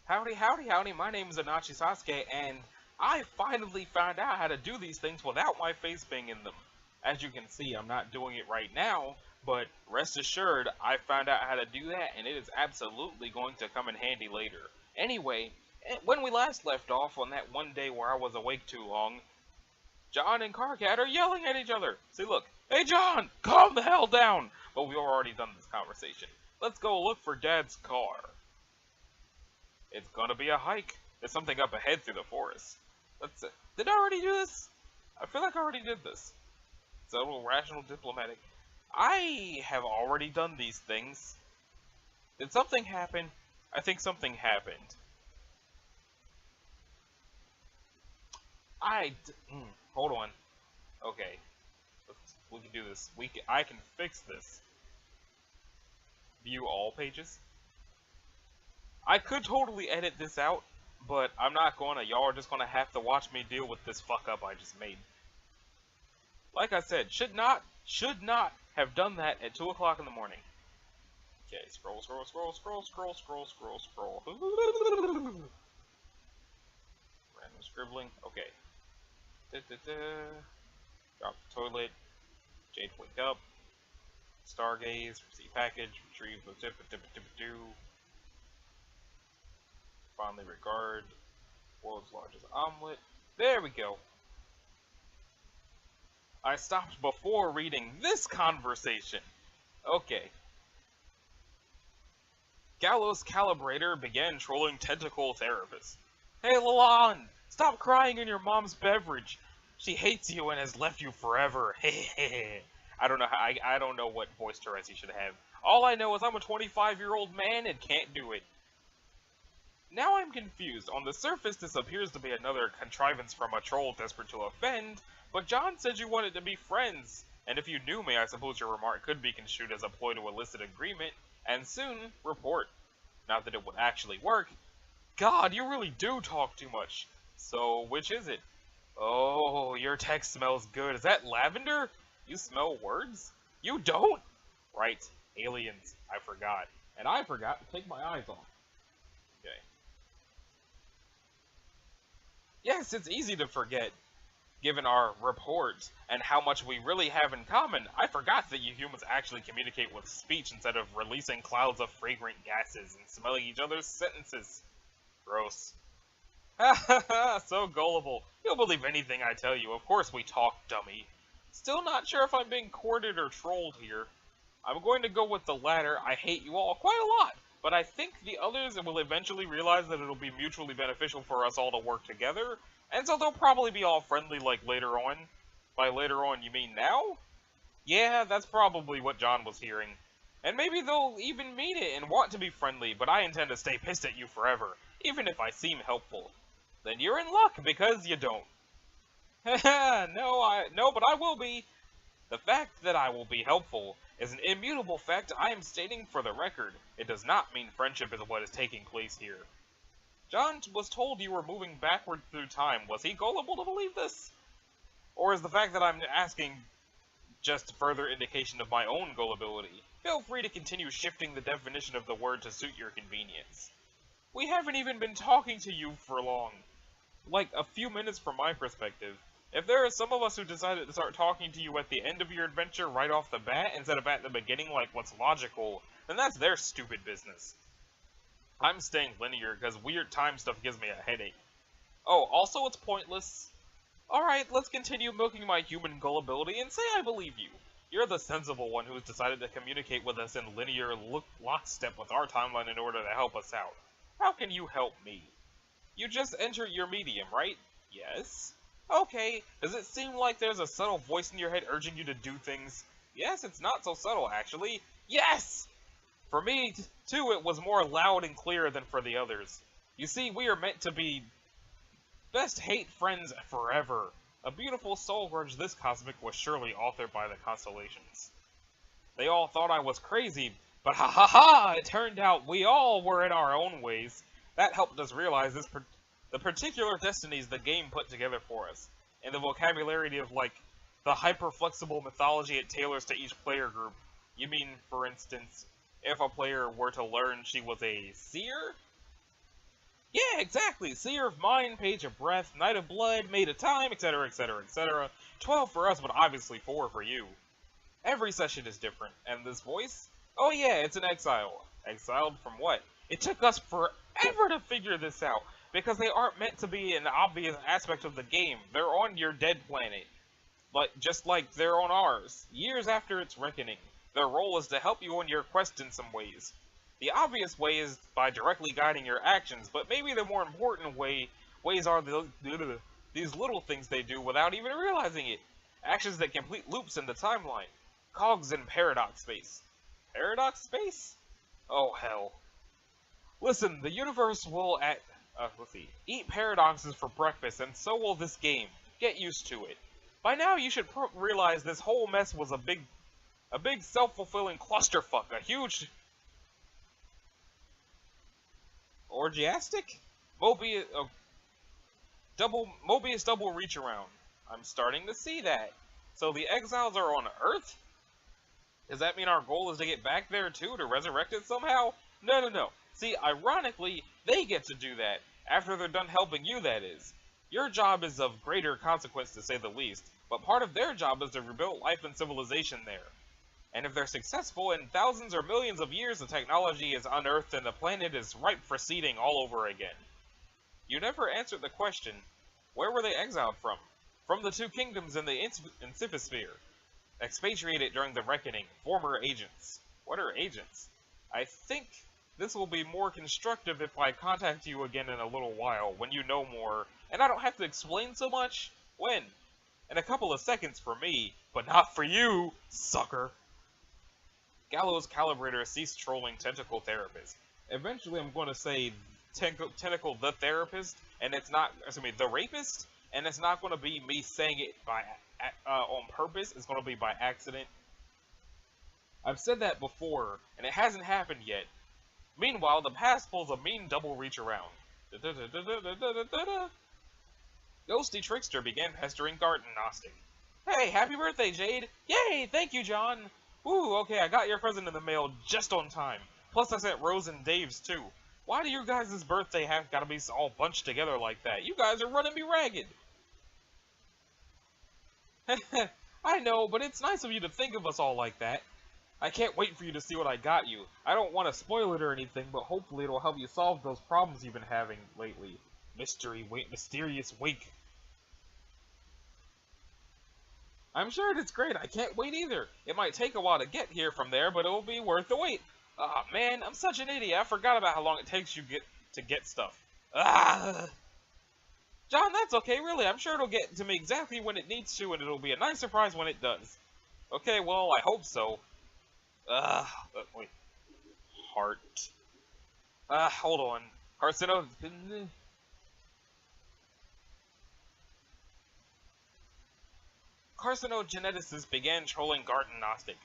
Howdy, howdy, howdy, my name is Anachi Sasuke, and I finally found out how to do these things without my face being in them. As you can see, I'm not doing it right now, but rest assured, I found out how to do that, and it is absolutely going to come in handy later. Anyway, when we last left off on that one day where I was awake too long, John and Carcat are yelling at each other. See, look. Hey, John! Calm the hell down! But we've already done this conversation. Let's go look for Dad's car. It's gonna be a hike. There's something up ahead through the forest. Did I already do this? I feel like I already did this. Subtle, rational, diplomatic. I have already done these things. Did something happen? I think something happened. Hold on. Okay. We can do this. I can fix this. View all pages. I could totally edit this out, but I'm not gonna. Y'all are just gonna have to watch me deal with this fuck up I just made. Like I said, should not have done that at 2 o'clock in the morning. Okay, scroll. Random scribbling. Okay. Drop the toilet. Jade, wake up. Stargaze. Receive package. Retrieve. Fondly regard. World's largest omelet. There we go. I stopped before reading this conversation. Okay. Gallows Calibrator began trolling Tentacle Therapist. Hey, Lalonde! Stop crying in your mom's beverage. She hates you and has left you forever. Hehehe. I don't know what voice Tourette's he should have. All I know is I'm a 25-year-old man and can't do it. Now I'm confused. On the surface, this appears to be another contrivance from a troll desperate to offend, but John said you wanted to be friends, and if you knew me, I suppose your remark could be construed as a ploy to elicit agreement, and soon, report. Not that it would actually work. God, you really do talk too much. So, which is it? Oh, your text smells good. Is that lavender? You smell words? You don't? Right, aliens. I forgot. And I forgot to take my eyes off. Okay. Yes, it's easy to forget, given our report and how much we really have in common. I forgot that you humans actually communicate with speech instead of releasing clouds of fragrant gases and smelling each other's sentences. Gross. Ha ha ha, so gullible. You'll believe anything I tell you. Of course we talk, dummy. Still not sure if I'm being courted or trolled here. I'm going to go with the latter. I hate you all quite a lot. But I think the others will eventually realize that it'll be mutually beneficial for us all to work together, and so they'll probably be all friendly like later on. By later on, you mean now? Yeah, that's probably what John was hearing. And maybe they'll even mean it and want to be friendly, but I intend to stay pissed at you forever, even if I seem helpful. Then you're in luck, because you don't. Haha, no, but I will be. The fact that I will be helpful is an immutable fact I am stating for the record. It does not mean friendship is what is taking place here. John was told you were moving backward through time. Was he gullible to believe this? Or is the fact that I'm asking just further indication of my own gullibility? Feel free to continue shifting the definition of the word to suit your convenience. We haven't even been talking to you for long. Like, a few minutes from my perspective. If there are some of us who decided to start talking to you at the end of your adventure right off the bat, instead of at the beginning like what's logical, then that's their stupid business. I'm staying linear because weird time stuff gives me a headache. Oh, also it's pointless. Alright, let's continue milking my human gullibility and say I believe you. You're the sensible one who's decided to communicate with us in linear lockstep with our timeline in order to help us out. How can you help me? You just entered your medium, right? Yes. Okay, does it seem like there's a subtle voice in your head urging you to do things? Yes, it's not so subtle, actually. Yes! For me, too, it was more loud and clear than for the others. You see, we are meant to be best hate friends forever. A beautiful soul grudge this cosmic was surely authored by the constellations. They all thought I was crazy, but ha ha ha! It turned out we all were in our own ways. That helped us realize the particular destinies the game put together for us, and the vocabulary of, like, the hyper-flexible mythology it tailors to each player group. You mean, for instance, if a player were to learn she was a seer? Yeah, exactly. Seer of Mind, Page of Breath, Knight of Blood, Maid of Time, etc., etc., etc. 12 for us, but obviously 4 for you. Every session is different. And this voice? Oh yeah, it's an Exile. Exiled from what? It took us forever to figure this out, because they aren't meant to be an obvious aspect of the game. They're on your dead planet. Just like they're on ours, years after its reckoning. Their role is to help you on your quest in some ways. The obvious way is by directly guiding your actions, but maybe the more important ways are these little things they do without even realizing it. Actions that complete loops in the timeline. Cogs in paradox space. Paradox space? Oh hell. Listen, the universe will eat paradoxes for breakfast, and so will this game. Get used to it. By now, you should realize this whole mess was a big self-fulfilling clusterfuck, a huge orgiastic Mobius double reach around. I'm starting to see that. So the exiles are on Earth? Does that mean our goal is to get back there too, to resurrect it somehow? No. See, ironically, they get to do that, after they're done helping you, that is. Your job is of greater consequence, to say the least, but part of their job is to rebuild life and civilization there. And if they're successful, in thousands or millions of years the technology is unearthed and the planet is ripe for seeding all over again. You never answered the question, where were they exiled from? From the two kingdoms in the Insifisphere. Expatriated during the Reckoning, former agents. What are agents? I think this will be more constructive if I contact you again in a little while, when you know more, and I don't have to explain so much. When? In a couple of seconds for me, but not for you, sucker. Gallows Calibrator ceased trolling Tentacle Therapist. Eventually I'm going to say Tentacle the Therapist, and it's not, the Rapist, and it's not going to be me saying it on purpose, it's going to be by accident. I've said that before, and it hasn't happened yet. Meanwhile, the past pulls a mean double reach around. Ghosty Trickster began pestering Garden Gnostic. Hey, happy birthday, Jade! Yay, thank you, John! Ooh, okay, I got your present in the mail just on time. Plus I sent Rose and Dave's too. Why do your guys' birthday have gotta be all bunched together like that? You guys are running me ragged! I know, but it's nice of you to think of us all like that. I can't wait for you to see what I got you. I don't want to spoil it or anything, but hopefully it'll help you solve those problems you've been having lately. Mysterious wake. I'm sure it's great. I can't wait either. It might take a while to get here from there, but it'll be worth the wait. Ah, man, I'm such an idiot. I forgot about how long it takes you to get stuff. Ah. John, that's okay, really. I'm sure it'll get to me exactly when it needs to, and it'll be a nice surprise when it does. Okay, well, I hope so. Wait. Heart. Hold on. Carcinogeneticists began trolling Garden Gnostic.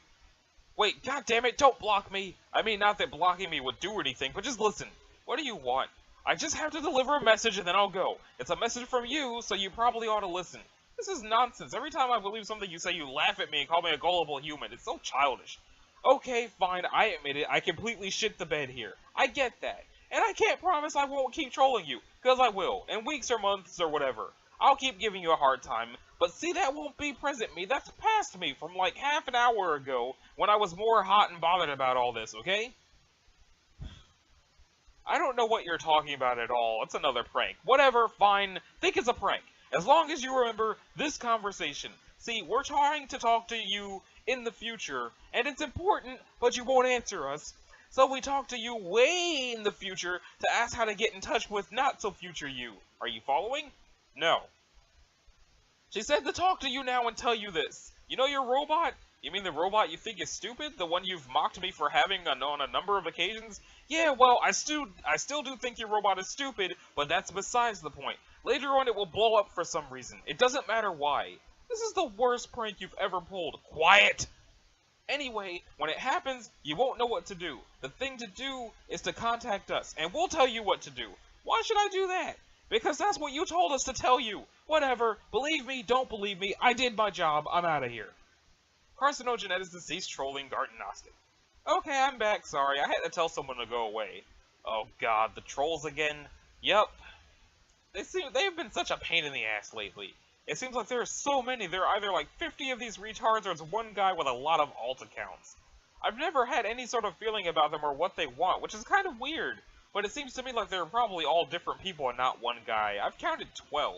Wait, goddammit, don't block me! I mean, not that blocking me would do anything, but just listen. What do you want? I just have to deliver a message and then I'll go. It's a message from you, so you probably ought to listen. This is nonsense. Every time I believe something you say, you laugh at me and call me a gullible human. It's so childish. Okay, fine, I admit it. I completely shit the bed here. I get that. And I can't promise I won't keep trolling you, because I will, in weeks or months or whatever. I'll keep giving you a hard time, but see, that won't be present me. That's past me from like half an hour ago, when I was more hot and bothered about all this, okay? I don't know what you're talking about at all. It's another prank. Whatever, fine. Think it's a prank. As long as you remember this conversation. See, we're trying to talk to you in the future, and it's important, but you won't answer us. So we talk to you way in the future to ask how to get in touch with not-so-future you. Are you following? No. She said to talk to you now and tell you this. You know your robot? You mean the robot you think is stupid? The one you've mocked me for having on a number of occasions? Yeah, well, I still do think your robot is stupid, but that's besides the point. Later on it will blow up for some reason. It doesn't matter why. This is the worst prank you've ever pulled. Quiet! Anyway, when it happens, you won't know what to do. The thing to do is to contact us, and we'll tell you what to do. Why should I do that? Because that's what you told us to tell you. Whatever. Believe me, don't believe me. I did my job. I'm out of here. Carcinogeneticist ceased trolling Garden Gnostic. Okay, I'm back. Sorry, I had to tell someone to go away. Oh god, the trolls again? Yep. They've been such a pain in the ass lately. It seems like there are so many. There are either like 50 of these retards or it's one guy with a lot of alt accounts. I've never had any sort of feeling about them or what they want, which is kind of weird. But it seems to me like they're probably all different people and not one guy. I've counted 12.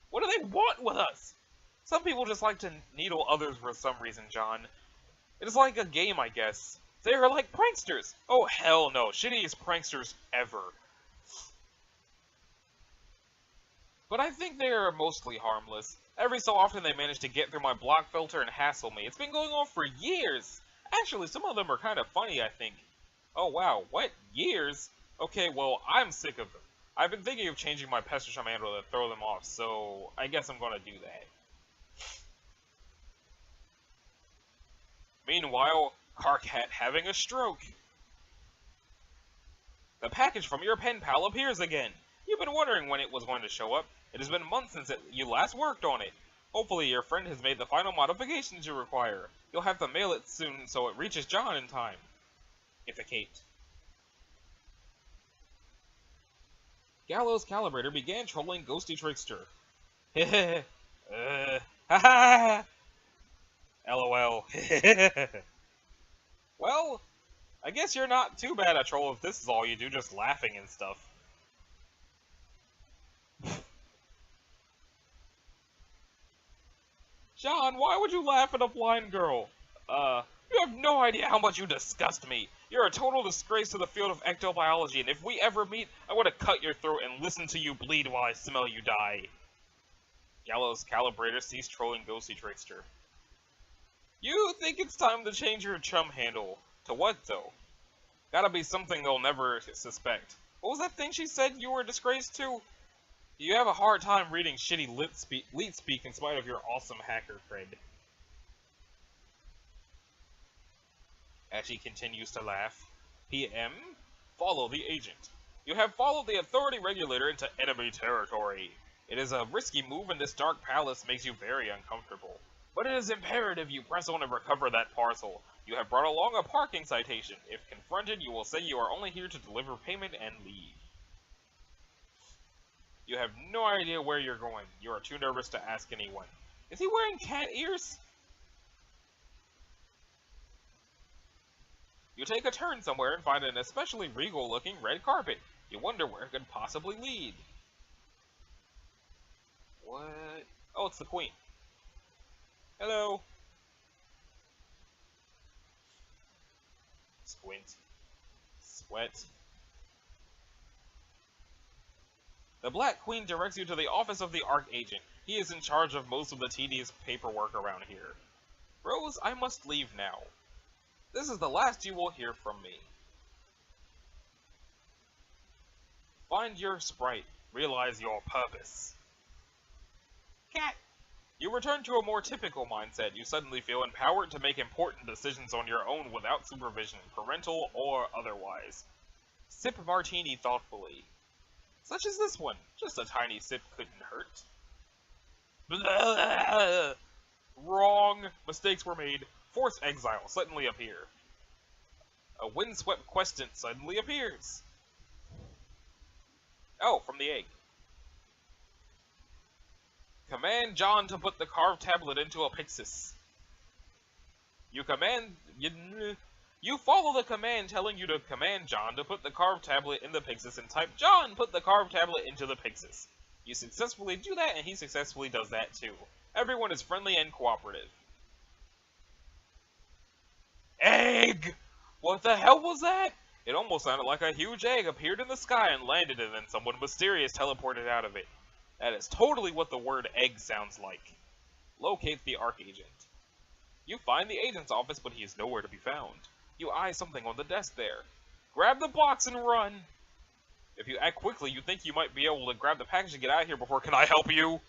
What do they want with us? Some people just like to needle others for some reason, John. It is like a game, I guess. They are like pranksters. Oh, hell no. Shittiest pranksters ever. But I think they are mostly harmless. Every so often they manage to get through my block filter and hassle me. It's been going on for years. Actually, some of them are kind of funny, I think. Oh wow, what? Years? Okay, well, I'm sick of them. I've been thinking of changing my pester shaman to throw them off, so I guess I'm gonna do that. Meanwhile, Carcat having a stroke. The package from your pen pal appears again. You've been wondering when it was going to show up. It has been months since you last worked on it. Hopefully your friend has made the final modifications you require. You'll have to mail it soon so it reaches John in time. Iffecate. Gallows Calibrator began trolling Ghosty Trickster. Heh ha ha. LOL. Well, I guess you're not too bad at troll if this is all you do, just laughing and stuff. John, why would you laugh at a blind girl? You have no idea how much you disgust me. You're a total disgrace to the field of ectobiology, and if we ever meet, I want to cut your throat and listen to you bleed while I smell you die. Gallows Calibrator ceased trolling Ghosty Trickster. You think it's time to change your chum handle. To what, though? Gotta be something they'll never suspect. What was that thing she said you were a disgrace to? You have a hard time reading shitty leetspeak in spite of your awesome hacker cred. As she continues to laugh. PM, follow the agent. You have followed the authority regulator into enemy territory. It is a risky move and this dark palace makes you very uncomfortable. But it is imperative you press on and recover that parcel. You have brought along a parking citation. If confronted, you will say you are only here to deliver payment and leave. You have no idea where you're going. You are too nervous to ask anyone. Is he wearing cat ears? You take a turn somewhere and find an especially regal-looking red carpet. You wonder where it could possibly lead. What? Oh, it's the queen. Hello. Squint. Sweat. The Black Queen directs you to the office of the Archagent. He is in charge of most of the tedious paperwork around here. Rose, I must leave now. This is the last you will hear from me. Find your sprite. Realize your purpose. Cat. You return to a more typical mindset. You suddenly feel empowered to make important decisions on your own without supervision, parental or otherwise. Sip martini thoughtfully. Such as this one. Just a tiny sip couldn't hurt. Blah. Wrong. Mistakes were made. Forced exile suddenly appear. A windswept questant suddenly appears. Oh, from the egg. Command John to put the carved tablet into a Pixis. You follow the command telling you to command John to put the carved tablet in the Pixis and type John put the carved tablet into the Pixis. You successfully do that and he successfully does that too. Everyone is friendly and cooperative. Egg! What the hell was that? It almost sounded like a huge egg appeared in the sky and landed and then someone mysterious teleported out of it. That is totally what the word egg sounds like. Locate the Archagent. You find the agent's office, but he is nowhere to be found. You eye something on the desk there. Grab the box and run! If you act quickly, you think you might be able to grab the package and get out of here before "Can I help you?"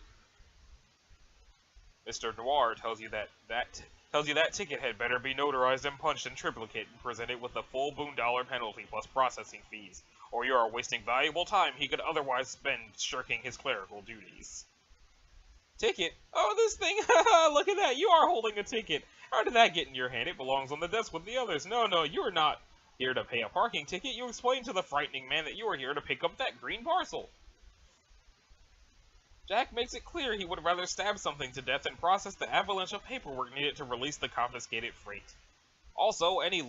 Mr. Noir tells you that ticket had better be notarized and punched in triplicate and presented with the full $1 penalty plus processing fees, or you are wasting valuable time he could otherwise spend shirking his clerical duties. Ticket? Oh, this thing! Haha, look at that! You are holding a ticket! How did that get in your hand? It belongs on the desk with the others. No, you are not. Here to pay a parking ticket, you explain to the frightening man that you are here to pick up that green parcel. Jack makes it clear he would rather stab something to death than process the avalanche of paperwork needed to release the confiscated freight. Also, any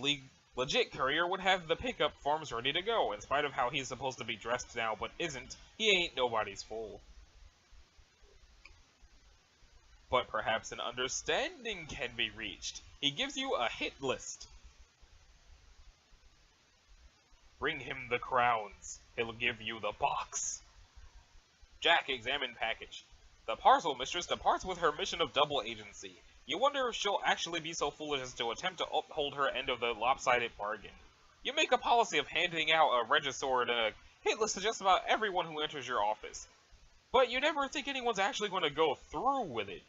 legit courier would have the pickup forms ready to go. In spite of how he's supposed to be dressed now but isn't, he ain't nobody's fool. But perhaps an understanding can be reached. He gives you a hit list. Bring him the crowns. He'll give you the box. Jack examined package. The parcel mistress departs with her mission of double agency. You wonder if she'll actually be so foolish as to attempt to uphold her end of the lopsided bargain. You make a policy of handing out a register and a hit list to just about everyone who enters your office. But you never think anyone's actually going to go through with it.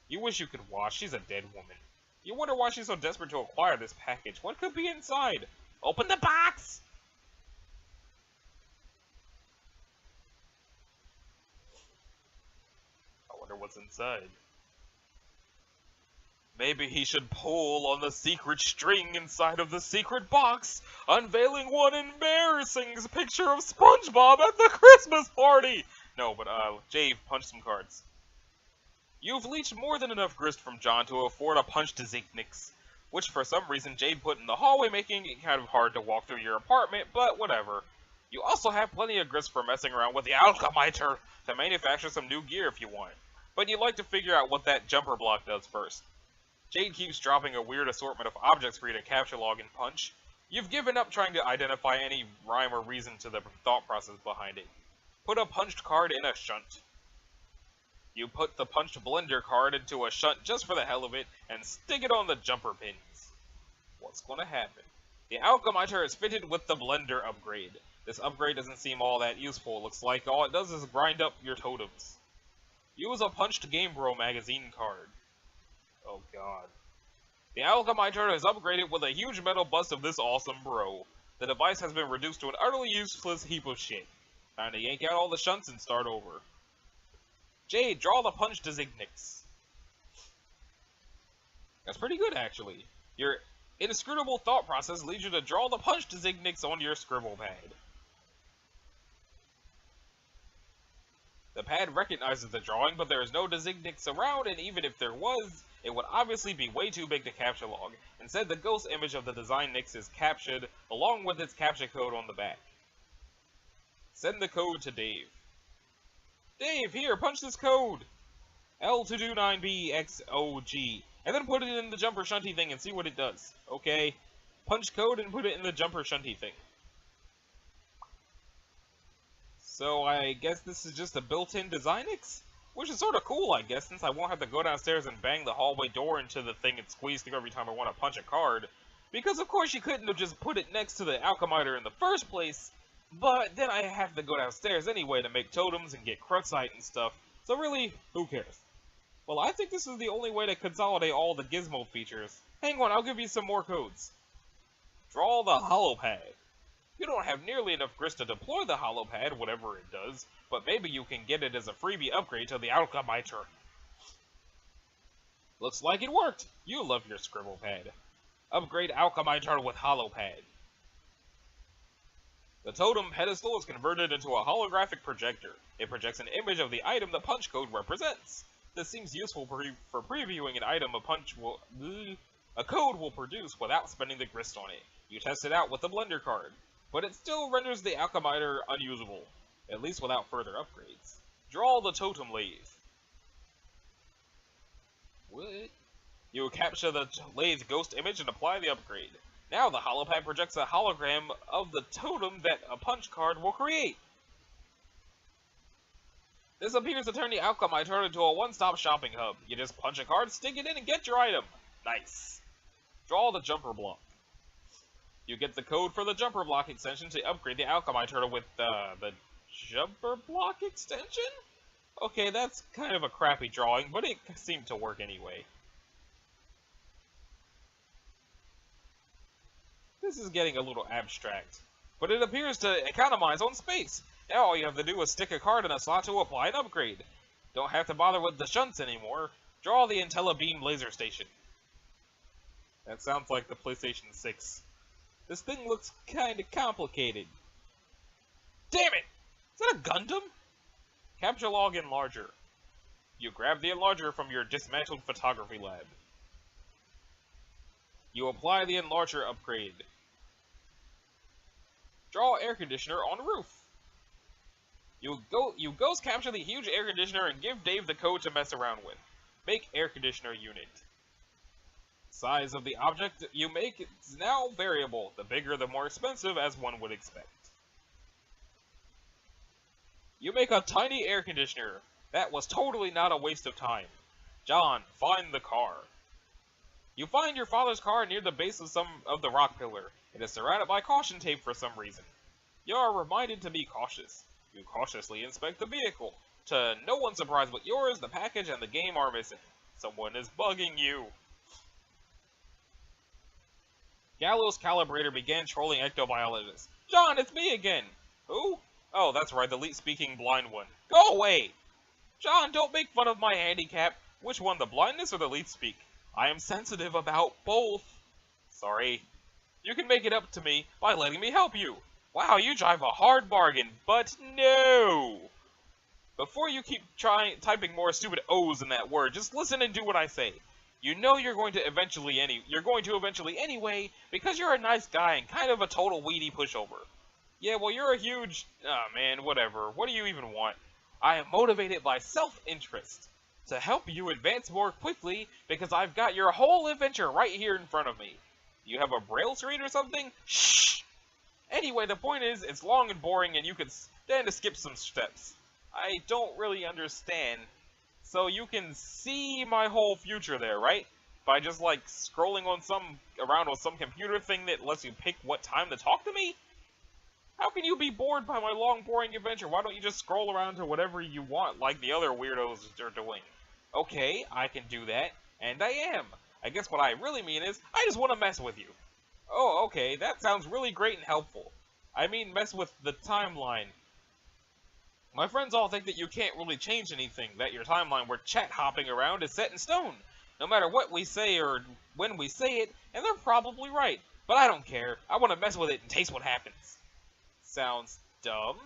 You wish you could watch. She's a dead woman. You wonder why she's so desperate to acquire this package. What could be inside? Open the box! I wonder what's inside. Maybe he should pull on the secret string inside of the secret box, unveiling one embarrassing picture of SpongeBob at the Christmas party! No, but Jade, punch some cards. You've leached more than enough grist from John to afford a punch designix, which for some reason Jade put in the hallway, making it kind of hard to walk through your apartment, but whatever. You also have plenty of grist for messing around with the alchemiter to manufacture some new gear if you want, but you'd like to figure out what that jumper block does first. Jade keeps dropping a weird assortment of objects for you to capture, log, and punch. You've given up trying to identify any rhyme or reason to the thought process behind it. Put a punched card in a shunt. You put the punched blender card into a shunt just for the hell of it, and stick it on the jumper pins. What's gonna happen? The alchemiter is fitted with the blender upgrade. This upgrade doesn't seem all that useful. It looks like all it does is grind up your totems. Use a punched Game Bro magazine card. Oh god. The alchemiter is upgraded with a huge metal bust of this awesome bro. The device has been reduced to an utterly useless heap of shit. Time to yank out all the shunts and start over. Jade, draw the punch designix. That's pretty good, actually. Your inscrutable thought process leads you to draw the punch designix on your scribble pad. The pad recognizes the drawing, but there is no designix around, and even if there was, it would obviously be way too big to capture log. Instead, the ghost image of the designix is captured, along with its capture code on the back. Send the code to Dave. Dave, here, punch this code! L229BXOG, and then put it in the jumper shunty thing and see what it does. Okay? Punch code and put it in the jumper shunty thing. So I guess this is just a built-in designix? Which is sort of cool, I guess, since I won't have to go downstairs and bang the hallway door into the thing and squeeze through every time I want to punch a card. Because of course you couldn't have just put it next to the alchemiter in the first place, but then I have to go downstairs anyway to make totems and get Cruxite and stuff, so really, who cares? Well, I think this is the only way to consolidate all the gizmo features. Hang on, I'll give you some more codes. Draw the hollow pad. You don't have nearly enough grist to deploy the hollow pad, whatever it does, but maybe you can get it as a freebie upgrade to the alchemiter. Looks like it worked. You love your scribble pad. Upgrade alchemiter with hollow pad. The totem pedestal is converted into a holographic projector. It projects an image of the item the punch code represents. This seems useful for previewing an item a code will produce without spending the grist on it. You test it out with the blender card, but it still renders the alchemiter unusable, at least without further upgrades. Draw the totem lathe. What? You capture the lathe ghost image and apply the upgrade. Now the holopad projects a hologram of the totem that a punch card will create. This appears to turn the alchemiter into a one-stop shopping hub. You just punch a card, stick it in, and get your item. Nice. Draw the jumper block. You get the code for the jumper block extension to upgrade the alchemiter with the jumper block extension? Okay, that's kind of a crappy drawing, but it seemed to work anyway. This is getting a little abstract, but it appears to economize on space. Now all you have to do is stick a card in a slot to apply an upgrade. Don't have to bother with the shunts anymore. Draw the IntelliBeam laser station. That sounds like the PlayStation 6. This thing looks kinda complicated. Damn it! Is that a Gundam? Capture log enlarger. You grab the enlarger from your dismantled photography lab. You apply the enlarger upgrade. Draw air conditioner on roof. You ghost capture the huge air conditioner and give Dave the code to mess around with. Make air conditioner unit. Size of the object you make is now variable. The bigger, the more expensive, as one would expect. You make a tiny air conditioner. That was totally not a waste of time. John, find the car. You find your father's car near the base of the rock pillar. It is surrounded by caution tape for some reason. You are reminded to be cautious. You cautiously inspect the vehicle. To no one's surprise but yours, the package and the game are missing. Someone is bugging you. Gallows Calibrator began trolling ectobiologists. John, it's me again! Who? Oh, that's right, the leet-speaking blind one. Go away! John, don't make fun of my handicap. Which one, the blindness or the leet-speak? I am sensitive about both. Sorry. You can make it up to me by letting me help you. Wow, you drive a hard bargain, but no! Before you keep typing more stupid O's in that word, just listen and do what I say. You know you're going to eventually anyway, because you're a nice guy and kind of a total weedy pushover. Yeah, well, you're a huge... Ah, man, whatever. What do you even want? I am motivated by self-interest. To help you advance more quickly, because I've got your whole adventure right here in front of me. You have a braille screen or something? Shh! Anyway, the point is, it's long and boring and you can stand to skip some steps. I don't really understand. So you can see my whole future there, right? By just, like, scrolling around on some computer thing that lets you pick what time to talk to me? How can you be bored by my long, boring adventure? Why don't you just scroll around to whatever you want, like the other weirdos are doing? Okay, I can do that, and I am. I guess what I really mean is, I just want to mess with you. Oh, okay, that sounds really great and helpful. I mean, mess with the timeline. My friends all think that you can't really change anything, that your timeline we're chat-hopping around is set in stone, no matter what we say or when we say it, and they're probably right. But I don't care. I want to mess with it and taste what happens. Sounds dumb.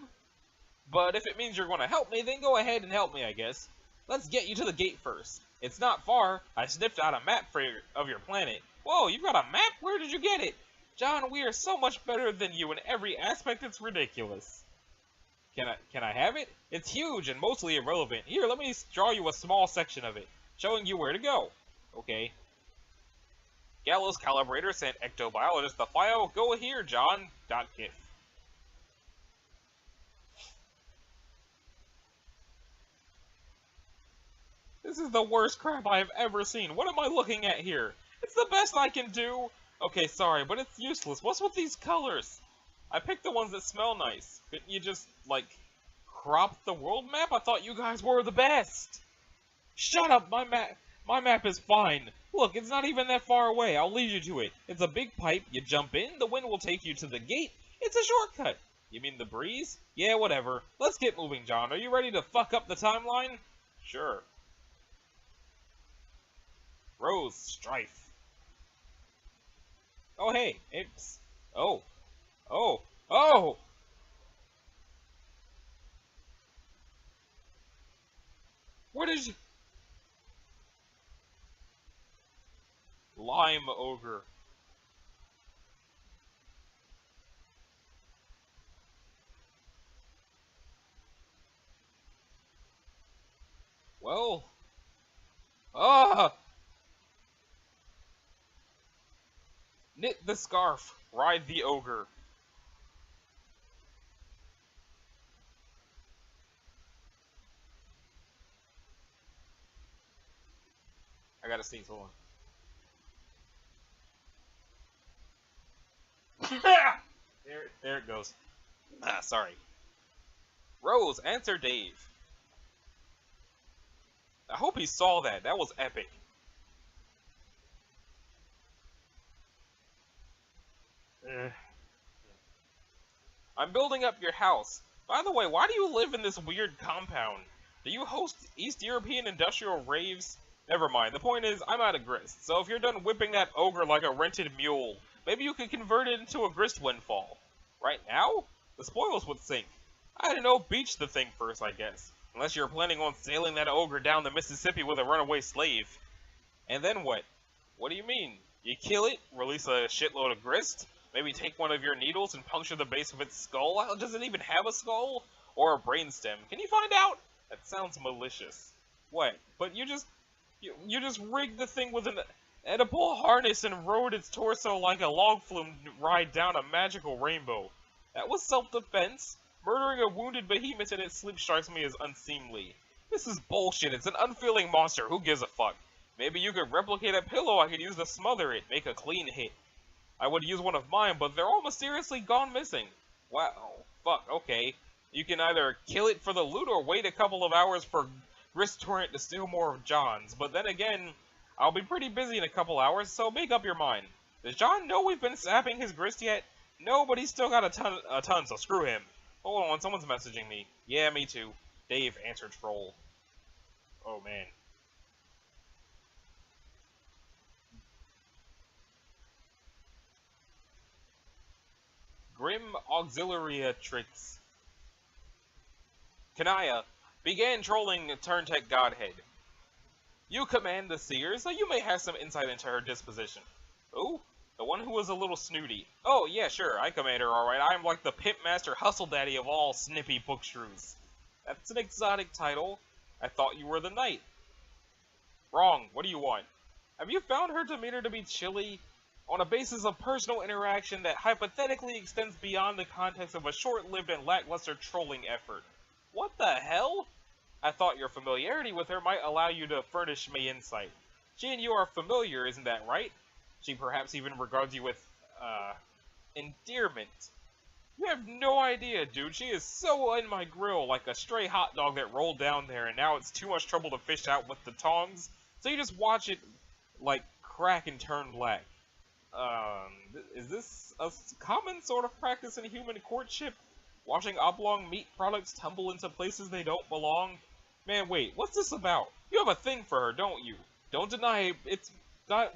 But if it means you're going to help me, then go ahead and help me, I guess. Let's get you to the gate first. It's not far. I sniffed out a map of your planet. Whoa, you've got a map? Where did you get it? John, we are so much better than you in every aspect, it's ridiculous. Can I have it? It's huge and mostly irrelevant. Here, let me draw you a small section of it, showing you where to go. Okay. Gallows Calibrator sent ectobiologist the file. Go here, John.gif. This is the worst crap I have ever seen. What am I looking at here? It's the best I can do. Okay, sorry, but it's useless. What's with these colors? I picked the ones that smell nice. Couldn't you just, like, crop the world map? I thought you guys were the best. Shut up, my map is fine. Look, it's not even that far away. I'll lead you to it. It's a big pipe. You jump in, the wind will take you to the gate. It's a shortcut. You mean the breeze? Yeah, whatever. Let's get moving, John. Are you ready to fuck up the timeline? Sure. Rose, Strife. Oh, hey, it's... Oh. Oh. Oh! What is... Lime Ogre. Well... Ah! Knit the scarf, ride the ogre. I gotta sneeze, hold on. there it goes. Ah, sorry. Rose, answer Dave. I hope he saw that. That was epic. I'm building up your house. By the way, why do you live in this weird compound? Do you host East European industrial raves? Never mind, the point is, I'm out of grist, so if you're done whipping that ogre like a rented mule, Maybe you could convert it into a grist windfall. Right now? The spoils would sink. I don't know, beach the thing first, I guess. Unless you're planning on sailing that ogre down the Mississippi with a runaway slave. And then what? What do you mean? You kill it, release a shitload of grist, maybe take one of your needles and puncture the base of its skull? Does it even have a skull? Or a brainstem? Can you find out? That sounds malicious. What? But you just rigged the thing with an edible harness and rode its torso like a log flume ride down a magical rainbow. That was self-defense. Murdering a wounded behemoth in its sleep strikes me as unseemly. This is bullshit. It's an unfeeling monster. Who gives a fuck? Maybe you could replicate a pillow I could use to smother it, make a clean hit. I would use one of mine, but they're all mysteriously gone missing. Wow. Fuck, okay. You can either kill it for the loot or wait a couple of hours for Grist Torrent to steal more of John's. But then again, I'll be pretty busy in a couple hours, so make up your mind. Does John know we've been sapping his grist yet? No, but he's still got a ton, so screw him. Hold on, someone's messaging me. Yeah, me too. Dave, answer troll. Oh, man. Grim Auxiliatrix. Kanaya began trolling Turntech Godhead. You command the seer, so you may have some insight into her disposition. Ooh, the one who was a little snooty. Oh, yeah, sure, I command her, alright. I'm like the pimp master hustle daddy of all snippy book shrews. That's an exotic title. I thought you were the knight. Wrong, what do you want? Have you found her demeanor to be chilly? On a basis of personal interaction that hypothetically extends beyond the context of a short-lived and lackluster trolling effort. What the hell? I thought your familiarity with her might allow you to furnish me insight. She and you are familiar, isn't that right? She perhaps even regards you with, endearment. You have no idea, dude. She is so in my grill, like a stray hot dog that rolled down there, and now it's too much trouble to fish out with the tongs, so you just watch it, like, crack and turn black. Is this a common sort of practice in human courtship? Watching oblong meat products tumble into places they don't belong? Man, wait, what's this about? You have a thing for her, don't you? Don't deny it, it's not...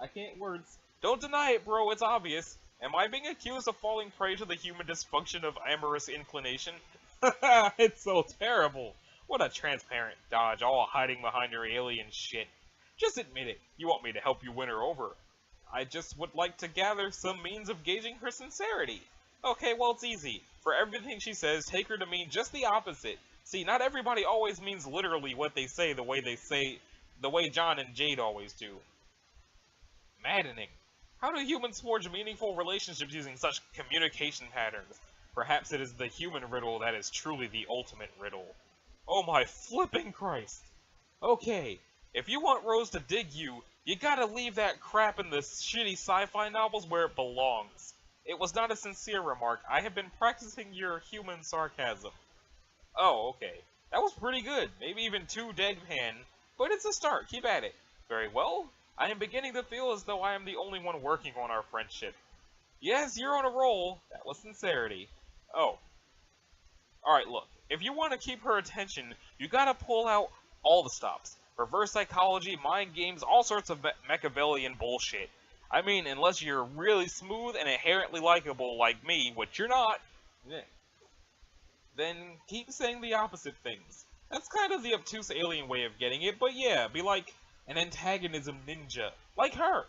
I can't words. Don't deny it, bro, it's obvious. Am I being accused of falling prey to the human dysfunction of amorous inclination? It's so terrible. What a transparent dodge, all hiding behind your alien shit. Just admit it. You want me to help you win her over. I just would like to gather some means of gauging her sincerity. Okay, well, it's easy. For everything she says, take her to mean just the opposite. See, not everybody always means literally what they say the way John and Jade always do. Maddening. How do humans forge meaningful relationships using such communication patterns? Perhaps it is the human riddle that is truly the ultimate riddle. Oh my flipping Christ. Okay, if you want Rose to dig you, you gotta leave that crap in the shitty sci-fi novels where it belongs. It was not a sincere remark. I have been practicing your human sarcasm. Oh, okay. That was pretty good. Maybe even too deadpan. But it's a start. Keep at it. Very well. I am beginning to feel as though I am the only one working on our friendship. Yes, you're on a roll. That was sincerity. Oh. Alright, look. If you want to keep her attention, you gotta pull out all the stops. Reverse psychology, mind games, all sorts of Machiavellian bullshit. I mean, unless you're really smooth and inherently likable like me, which you're not, then keep saying the opposite things. That's kind of the obtuse alien way of getting it, but yeah, be like an antagonism ninja. Like her.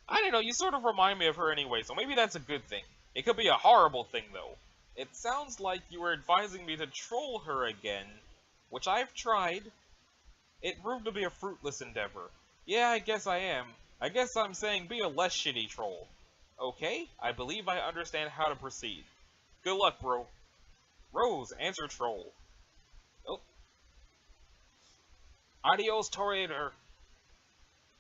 I don't know, you sort of remind me of her anyway, so maybe that's a good thing. It could be a horrible thing, though. It sounds like you were advising me to troll her again, which I've tried. It proved to be a fruitless endeavor. Yeah, I guess I am. I guess I'm saying be a less shitty troll. Okay, I believe I understand how to proceed. Good luck, bro. Rose, answer troll. Oh. Adios, Toreador.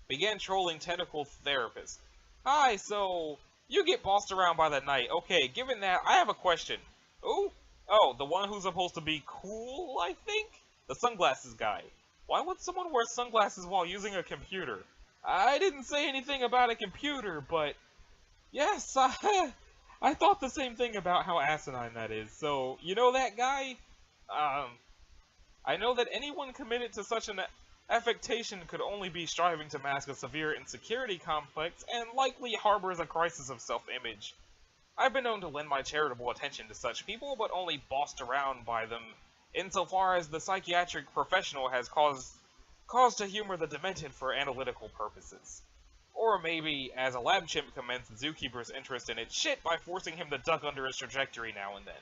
Began trolling tentacle therapist. Hi, so you get bossed around by the knight. Okay, given that, I have a question. Ooh? Oh, the one who's supposed to be cool, I think? The sunglasses guy. Why would someone wear sunglasses while using a computer? I didn't say anything about a computer, but yes, I thought the same thing about how asinine that is. So, you know that guy? I know that anyone committed to such an Affectation could only be striving to mask a severe insecurity complex and likely harbors a crisis of self-image. I've been known to lend my charitable attention to such people, but only bossed around by them, insofar as the psychiatric professional has cause to humor the demented for analytical purposes. Or maybe, as a lab chimp commends the zookeeper's interest in its shit by forcing him to duck under its trajectory now and then.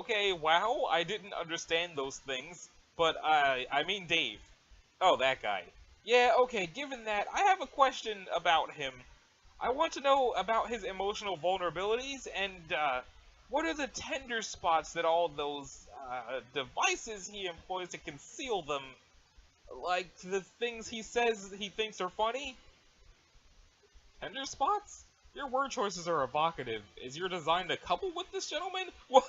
Okay, wow, I didn't understand those things, but I mean Dave. Oh, that guy. Yeah, okay, given that, I have a question about him. I want to know about his emotional vulnerabilities, and, what are the tender spots that all those, devices he employs to conceal them? Like, the things he says he thinks are funny? Tender spots? Your word choices are evocative. Is your design to couple with this gentleman? Whoa!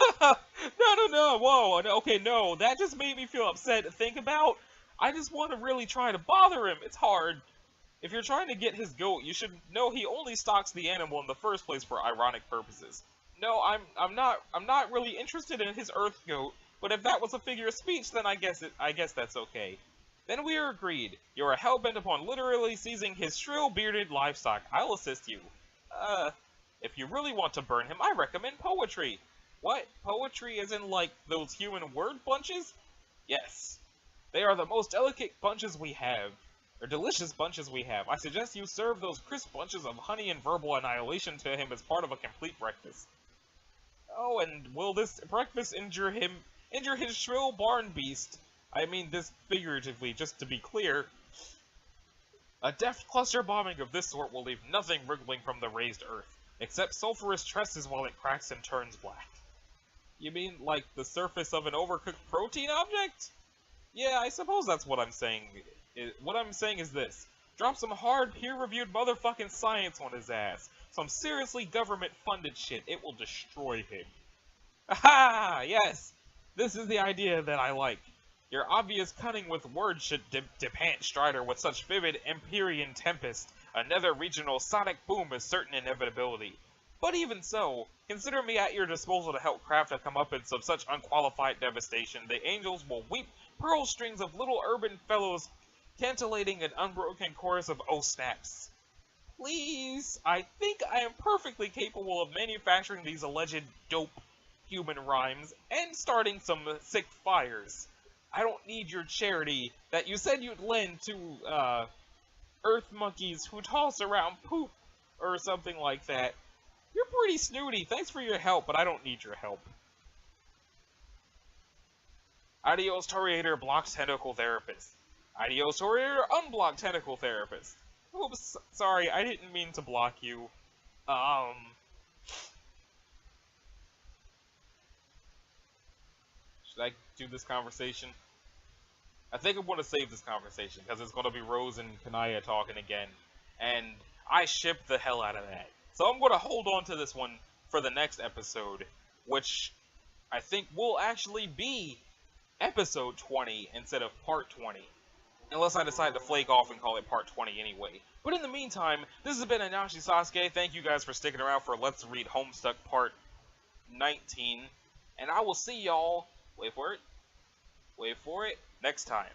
No, whoa, okay, no, that just made me feel upset to think about. I just want to really try to bother him. It's hard. If you're trying to get his goat, you should know he only stalks the animal in the first place for ironic purposes. No, I'm not really interested in his earth goat, but if that was a figure of speech, then I guess that's okay. Then we are agreed. You are hell-bent upon literally seizing his shrill bearded livestock. I'll assist you. If you really want to burn him, I recommend poetry. What? Poetry as in, like, those human word bunches? Yes. They are the most delicate bunches we have. Or delicious bunches we have. I suggest you serve those crisp bunches of honey and verbal annihilation to him as part of a complete breakfast. Oh, and will this breakfast injure his shrill barn beast? I mean this figuratively, just to be clear. A deft cluster bombing of this sort will leave nothing wriggling from the raised earth, except sulfurous tresses while it cracks and turns black. You mean, like, the surface of an overcooked protein object? Yeah, I suppose that's what I'm saying. What I'm saying is this. Drop some hard, peer-reviewed motherfucking science on his ass. Some seriously government-funded shit. It will destroy him. Aha! Yes! This is the idea that I like. Your obvious cunning with words should depant Strider with such vivid Empyrean tempest. Another regional sonic boom is certain inevitability. But even so, consider me at your disposal to help craft a comeuppance of such unqualified devastation. The angels will weep pearl strings of little urban fellows cantillating an unbroken chorus of oh snaps. Please, I think I am perfectly capable of manufacturing these alleged dope human rhymes and starting some sick fires. I don't need your charity that you said you'd lend to, earth monkeys who toss around poop or something like that. You're pretty snooty. Thanks for your help, but I don't need your help. Adios, Toriator, blocked tentacle therapist. Adios, Toriator, unblocked tentacle therapist. Oops, sorry, I didn't mean to block you. Should I do this conversation? I think I'm going to save this conversation, because it's going to be Rose and Kanaya talking again. And I ship the hell out of that. So I'm going to hold on to this one for the next episode, which I think will actually be episode 20 instead of part 20. Unless I decide to flake off and call it part 20 anyway. But in the meantime, this has been Anashi Sasuke. Thank you guys for sticking around for Let's Read Homestuck part 19. And I will see y'all, wait for it, next time.